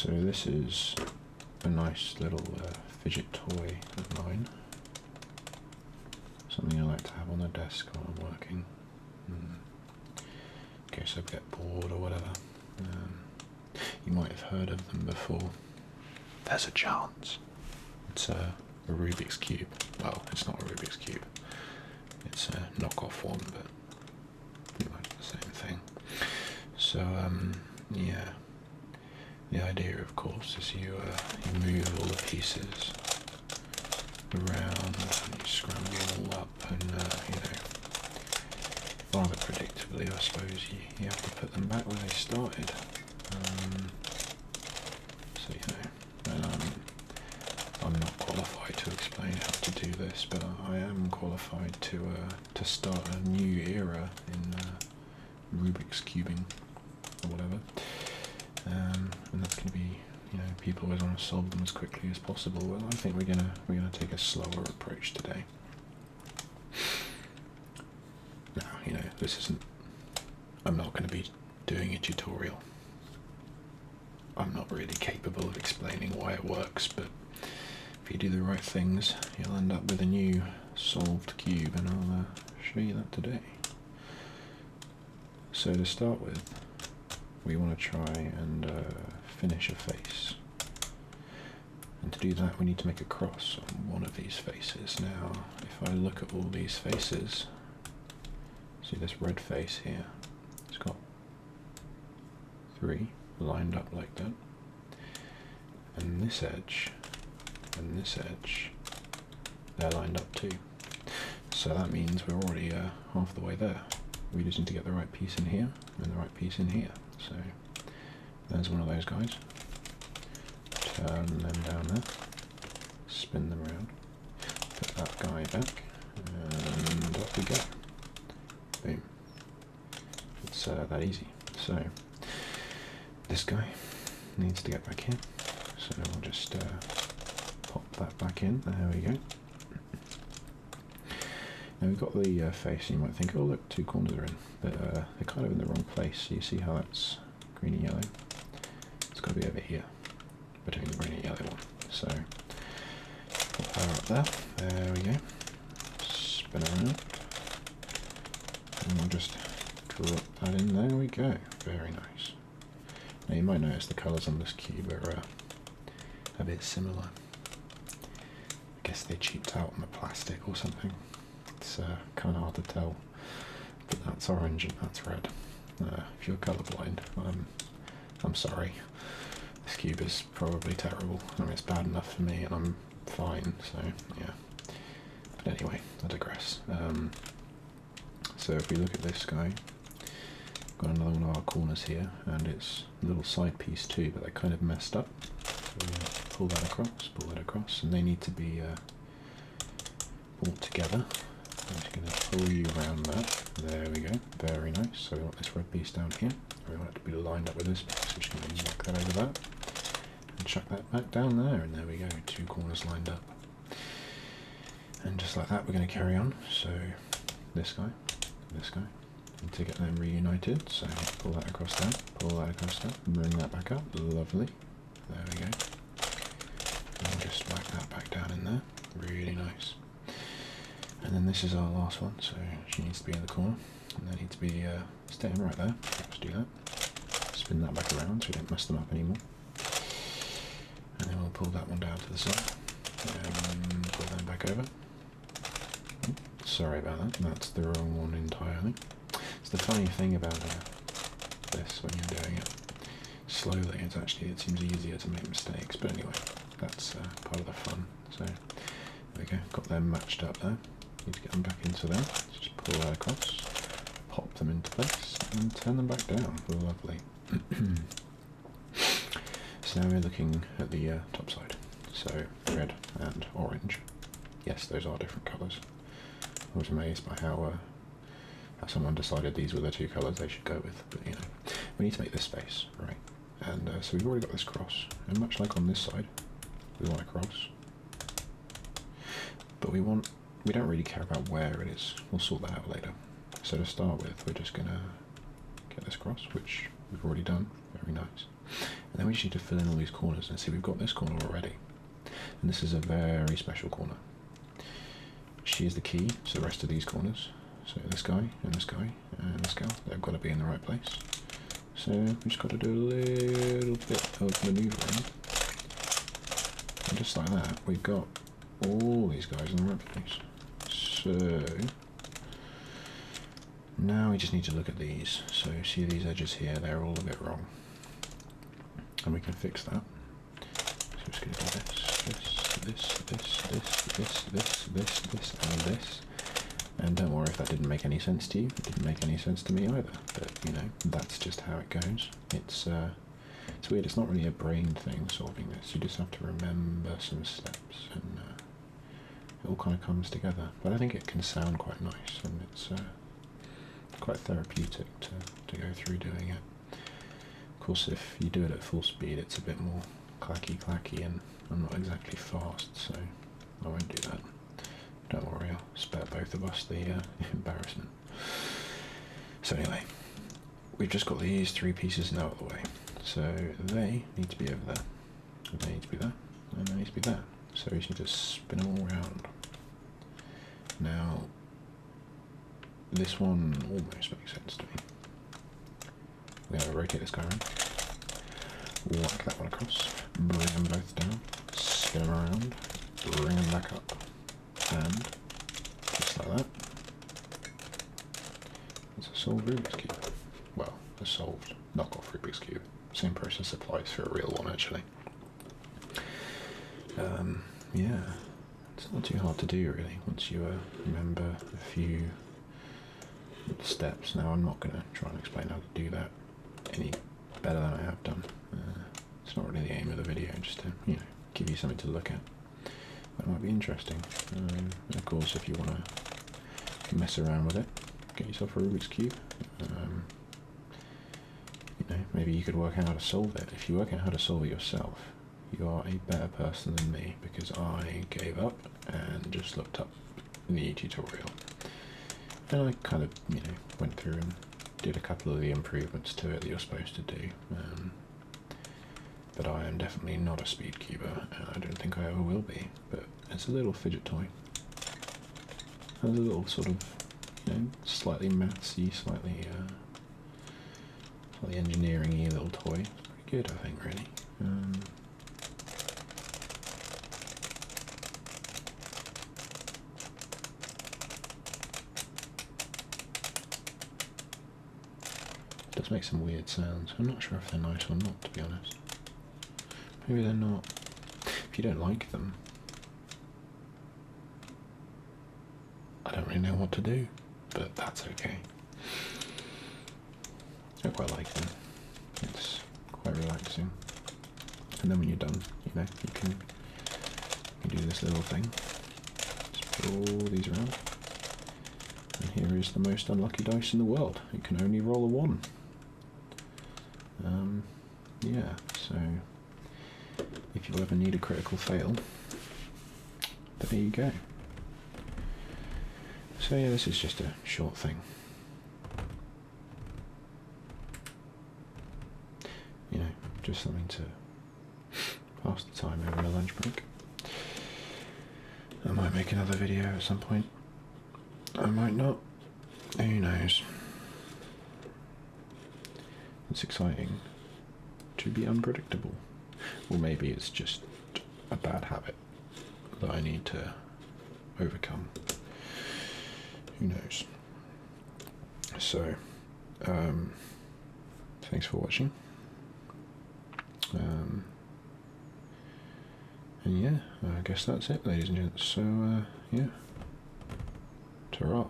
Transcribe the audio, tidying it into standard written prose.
So this is a nice little fidget toy of mine. Something I like to have on the desk while I'm working. In case I get bored or whatever. You might have heard of them before. There's a chance. It's a Rubik's Cube. Well, it's not a Rubik's Cube. It's a knockoff one, but pretty much the same thing. So, yeah. The idea, of course, is you move all the pieces around and you scramble them all up, and you know, rather predictably, I suppose, you have to put them back where they started. So, you know, I'm not qualified to explain how to do this, but I am qualified to start a new era in Rubiks cubing or whatever. And that's going to be, you know, people always want to solve them as quickly as possible. Well, I think we're gonna take a slower approach today. Now, you know, this isn't. I'm not going to be doing a tutorial. I'm not really capable of explaining why it works, but if you do the right things, you'll end up with a new solved cube, and I'll show you that today. So to start with, we want to try and finish a face. And to do that, we need to make a cross on one of these faces. Now, if I look at all these faces, see this red face here, it's got 3 lined up like that. And this edge, and this edge, they're lined up too. So that means we're already half the way there. We just need to get the right piece in here, and the right piece in here. So there's one of those guys. Turn them down there, spin them around, put that guy back, and off we go. Boom. It's that easy. So this guy needs to get back here. So we'll just pop that back in. There we go. Now we've got the face, and you might think, oh look, 2 corners are in, but they're kind of in the wrong place. So you see how that's green and yellow? It's got to be over here, between the green and yellow one. So pop that up there. There we go. Spin around, and we'll just drop that in. There we go. Very nice. Now you might notice the colours on this cube are a bit similar. I guess they cheaped out on the plastic or something. It's kind of hard to tell, but that's orange and that's red. If you're colourblind, I'm sorry. This cube is probably terrible. I mean, it's bad enough for me, and I'm fine. So yeah. But anyway, I digress. So if we look at this guy, got another one of our corners here, and it's a little side piece too, but they're kind of messed up. So we pull that across, and they need to be pulled together. I'm just going to pull you around that. There we go. Very nice. So we want this red piece down here. We want it to be lined up with this piece. So we're just going to knock that over that and chuck that back down there. And there we go. 2 corners lined up. And just like that, we're going to carry on. So this guy, and to get them reunited. So pull that across there, pull that across there, bring that back up. Lovely. There we go. And we'll just whack that back down in there. Really nice. And then this is our last one, so she needs to be in the corner, and they need to be staying right there. Let's do that. Spin that back around so we don't mess them up anymore. And then we'll pull that one down to the side, and pull them back over. Oh, sorry about that, that's the wrong one entirely. It's the funny thing about this when you're doing it slowly, it seems easier to make mistakes, but anyway, that's part of the fun. So there we go, got them matched up there. Need to get them back into there. Just pull that across, pop them into place, and turn them back down. Lovely. So now we're looking at the top side. So red and orange. Yes, those are different colours. I was amazed by how someone decided these were the 2 colours they should go with. But you know, we need to make this face, right? And so we've already got this cross, and much like on this side, we want a cross. But we don't really care about where it is. We'll sort that out later. So to start with, we're just going to get this cross, which we've already done. Very nice. And then we just need to fill in all these corners, and see we've got this corner already. And this is a very special corner. She is the key to the rest of these corners. So this guy, and this guy, and this gal, they've got to be in the right place. So we just got to do a little bit of manoeuvring. And just like that, we've got all these guys in the right place. So now we just need to look at these. So see these edges here, they're all a bit wrong. And we can fix that. So we're just going to do this, and this. And don't worry if that didn't make any sense to you. It didn't make any sense to me either. But, you know, that's just how it goes. It's weird. It's not really a brain thing, solving this. You just have to remember some steps, and it all kind of comes together. But I think it can sound quite nice, and it's quite therapeutic to go through doing it. Of course, if you do it at full speed, it's a bit more clacky, and I'm not exactly fast, so I won't do that. Don't worry, I'll spare both of us the embarrassment. So anyway, we've just got these three pieces now out of the way. So they need to be over there, they need to be there, and they need to be there. So we just need to spin them all around. Now, this one almost makes sense to me. We're going to rotate this guy around, whack that one across, bring them both down, spin them around, bring them back up, and just like that. It's a solved Rubik's Cube. Well, a solved knockoff Rubik's Cube. Same process applies for a real one, actually. Yeah, it's not too hard to do, really, once you remember a few steps. Now, I'm not going to try and explain how to do that any better than I have done. It's not really the aim of the video, just to, you know, give you something to look at. That might be interesting. And of course, if you want to mess around with it, get yourself a Rubik's Cube. You know, maybe you could work out how to solve it. If you work out how to solve it yourself, you are a better person than me, because I gave up and just looked up the tutorial. And I kind of, you know, went through and did a couple of the improvements to it that you're supposed to do. But I am definitely not a speed cuber, and I don't think I ever will be. But it's a little fidget toy. It's a little sort of, you know, slightly mathsy, slightly engineering-y little toy. It's pretty good, I think, really. It does make some weird sounds. I'm not sure if they're nice or not, to be honest. Maybe they're not. If you don't like them, I don't really know what to do, but that's okay. I quite like them. It's quite relaxing. And then when you're done, you know, you can do this little thing. Just put all these around. And here is the most unlucky dice in the world. It can only roll a 1. Yeah, so if you ever need a critical fail, there you go. So yeah, this is just a short thing. You know, just something to pass the time over a lunch break. I might make another video at some point. I might not. Who knows? It's exciting to be unpredictable. Or maybe it's just a bad habit that I need to overcome. Who knows? So, thanks for watching. And yeah, I guess that's it, ladies and gents. So, yeah. Ta-ra.